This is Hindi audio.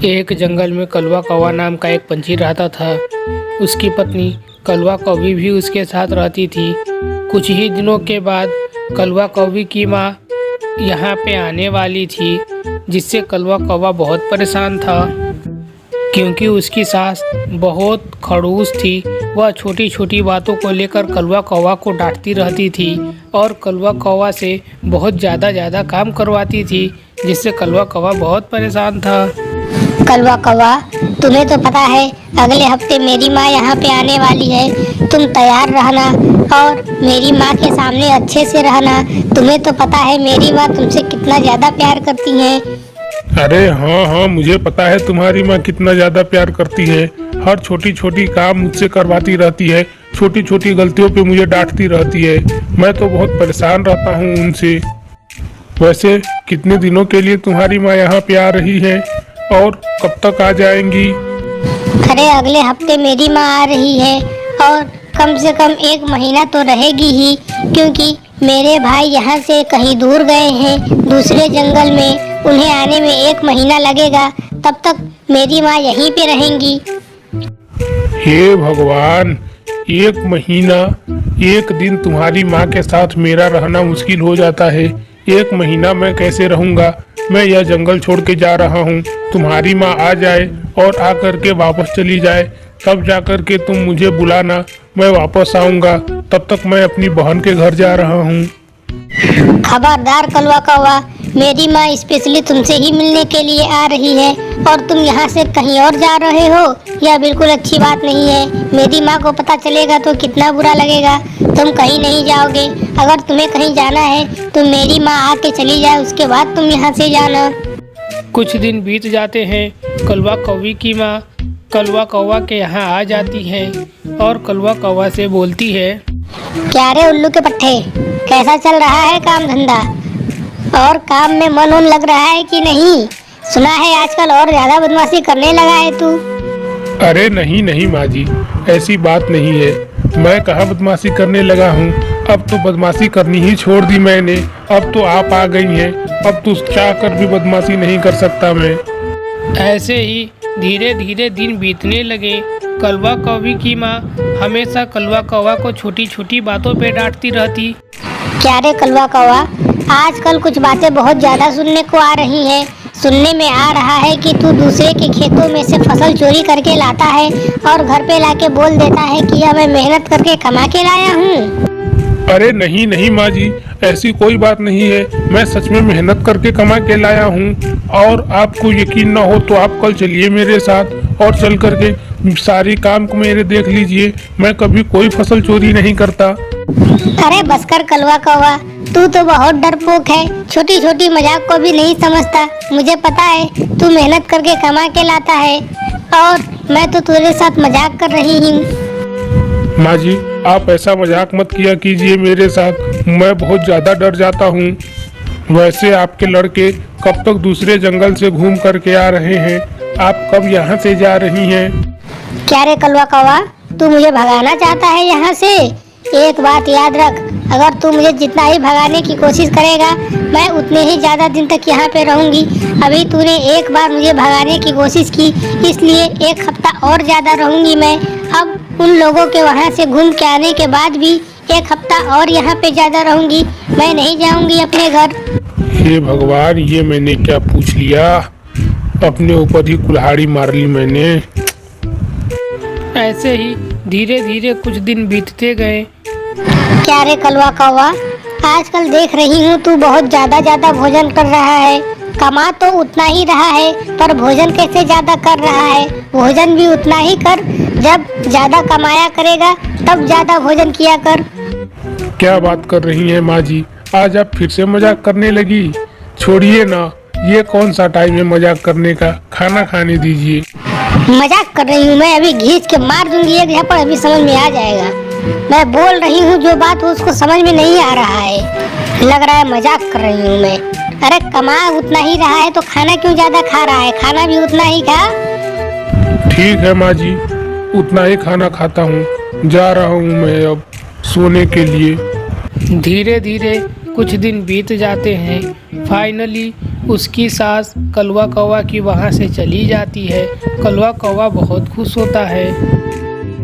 एक जंगल में कलवा कौवा नाम का एक पंछी रहता था। उसकी पत्नी कलवा कौवी भी उसके साथ रहती थी। कुछ ही दिनों के बाद कलवा कौवी की माँ यहाँ पे आने वाली थी, जिससे कलवा कौवा बहुत परेशान था, क्योंकि उसकी सास बहुत खड़ूस थी। वह छोटी छोटी बातों को लेकर कलवा कौवा को डांटती रहती थी और कलवा कौवा से बहुत ज़्यादा काम करवाती थी, जिससे कलवा कौवा बहुत परेशान था। कलवा कौवा, तुम्हें तो पता है अगले हफ्ते मेरी माँ यहाँ पे आने वाली है। तुम तैयार रहना और मेरी माँ के सामने अच्छे से रहना। तुम्हें तो पता है मेरी माँ तुमसे कितना ज़्यादा प्यार करती है। अरे हाँ, मुझे पता है तुम्हारी माँ कितना ज्यादा प्यार करती है। हर छोटी छोटी काम मुझसे करवाती रहती है, छोटी छोटी गलतियों पे मुझे डांटती रहती है। मैं तो बहुत परेशान रहता हूँ उनसे। वैसे कितने दिनों के लिए तुम्हारी माँ यहाँ पे आ रही है और कब तक आ जाएंगी? अरे अगले हफ्ते मेरी माँ आ रही है और कम से कम 1 महीना तो रहेगी ही, क्योंकि मेरे भाई यहाँ से कहीं दूर गए हैं दूसरे जंगल में। उन्हें आने में 1 महीना लगेगा, तब तक मेरी माँ यहीं पे रहेंगी। हे भगवान, 1 महीना, 1 दिन तुम्हारी माँ के साथ मेरा रहना मुश्किल हो जाता है। 1 महीना मैं कैसे रहूँगा? मैं यह जंगल छोड़ के जा रहा हूँ। तुम्हारी माँ आ जाए और आकर के वापस चली जाए, तब जाकर के तुम मुझे बुलाना, मैं वापस आऊँगा। तब तक मैं अपनी बहन के घर जा रहा हूँ। खबरदार कलवा कौवा, मेरी माँ स्पेशली तुमसे ही मिलने के लिए आ रही है और तुम यहाँ से कहीं और जा रहे हो। यह बिल्कुल अच्छी बात नहीं है। मेरी माँ को पता चलेगा तो कितना बुरा लगेगा। तुम कहीं नहीं जाओगे। अगर तुम्हें कहीं जाना है तो मेरी माँ आके चली जाए, उसके बाद तुम यहाँ से जाना। कुछ दिन बीत जाते हैं। कलवा कौवी की माँ कलवा कौवा के यहाँ आ जाती है और कलवा कौवा से बोलती है, क्या रे उल्लू के पट्टे, कैसा चल रहा है काम धंधा और काम में मन लग रहा है कि नहीं? सुना है आजकल और ज्यादा बदमाशी करने लगा है तू। अरे नहीं माँ जी, ऐसी बात नहीं है। मैं कहाँ बदमाशी करने लगा हूँ। अब तो बदमाशी करनी ही छोड़ दी मैंने। अब तो आप आ गई हैं, अब तो चाह कर भी बदमाशी नहीं कर सकता मैं। ऐसे ही धीरे धीरे दिन बीतने लगे। कलवा कौवी की माँ हमेशा कलवा कौवा को छोटी छोटी बातों पे डांटती रहती। क्या रे कलवा कौवा, आजकल कुछ बातें बहुत ज्यादा सुनने को आ रही हैं। सुनने में आ रहा है कि तू दूसरे के खेतों में से फसल चोरी करके लाता है और घर पे लाके बोल देता है कि यह मैं मेहनत करके कमा के लाया हूँ। अरे नहीं माँ जी, ऐसी कोई बात नहीं है। मैं सच में मेहनत करके कमा के लाया हूँ। और आपको यकीन न हो तो आप कल चलिए मेरे साथ और चल करके सारी काम को मेरे देख लीजिए। मैं कभी कोई फसल चोरी नहीं करता। अरे बस कर कलवा कौवा, तू तो बहुत डरपोक है। छोटी छोटी मजाक को भी नहीं समझता। मुझे पता है तू मेहनत करके कमा के लाता है और मैं तो तेरे साथ मजाक कर रही हूँ। माँ जी, आप ऐसा मजाक मत किया कीजिए मेरे साथ। मैं बहुत ज्यादा डर जाता हूँ। वैसे आपके लड़के कब तक दूसरे जंगल से घूम करके आ रहे हैं? आप कब यहाँ से जा रही हैं? क्या रे कलवा कौवा, तू मुझे भगाना चाहता है यहाँ से? एक बात याद रख, अगर तू मुझे जितना ही भगाने की कोशिश करेगा, मैं उतने ही ज्यादा दिन तक यहाँ पे रहूंगी। अभी तूने एक बार मुझे भगाने की कोशिश की, इसलिए 1 हफ्ता और ज्यादा रहूंगी मैं। अब उन लोगों के वहाँ से घूम के आने के बाद भी 1 हफ्ता और यहाँ पे ज्यादा रहूंगी। मैं नहीं जाऊंगी अपने घर। हे भगवान, ये मैंने क्या पूछ लिया? अपने ऊपर ही कुल्हाड़ी मार ली मैंने। ऐसे ही धीरे धीरे कुछ दिन बीतते गए। क्या रे कलवा कौवा, आजकल देख रही हूँ तू बहुत ज्यादा भोजन कर रहा है। कमा तो उतना ही रहा है, पर भोजन कैसे ज्यादा कर रहा है? भोजन भी उतना ही कर। जब ज्यादा कमाया करेगा तब ज्यादा भोजन किया कर। क्या बात कर रही हैं माँ जी? आज आप फिर से मजाक करने लगी। छोड़िए ना, ये कौन सा टाइम है मजाक करने का? खाना खाने दीजिए। मजाक कर रही हूँ मैं? अभी घींच के मार दूंगी एक झपड़, अभी समझ में आ जाएगा। मैं बोल रही हूँ जो बात उसको समझ में नहीं आ रहा है। लग रहा है मजाक कर रही हूँ मैं। अरे कमा उतना ही रहा है तो खाना क्यों ज्यादा खा रहा है? खाना भी उतना ही खा। ठीक है माँ जी, उतना ही खाना खाता हूँ। जा रहा हूँ मैं अब सोने के लिए। धीरे धीरे कुछ दिन बीत जाते हैं। फाइनली उसकी सास कलवा कौवा की वहाँ से चली जाती है। कलवा कौवा बहुत खुश होता है।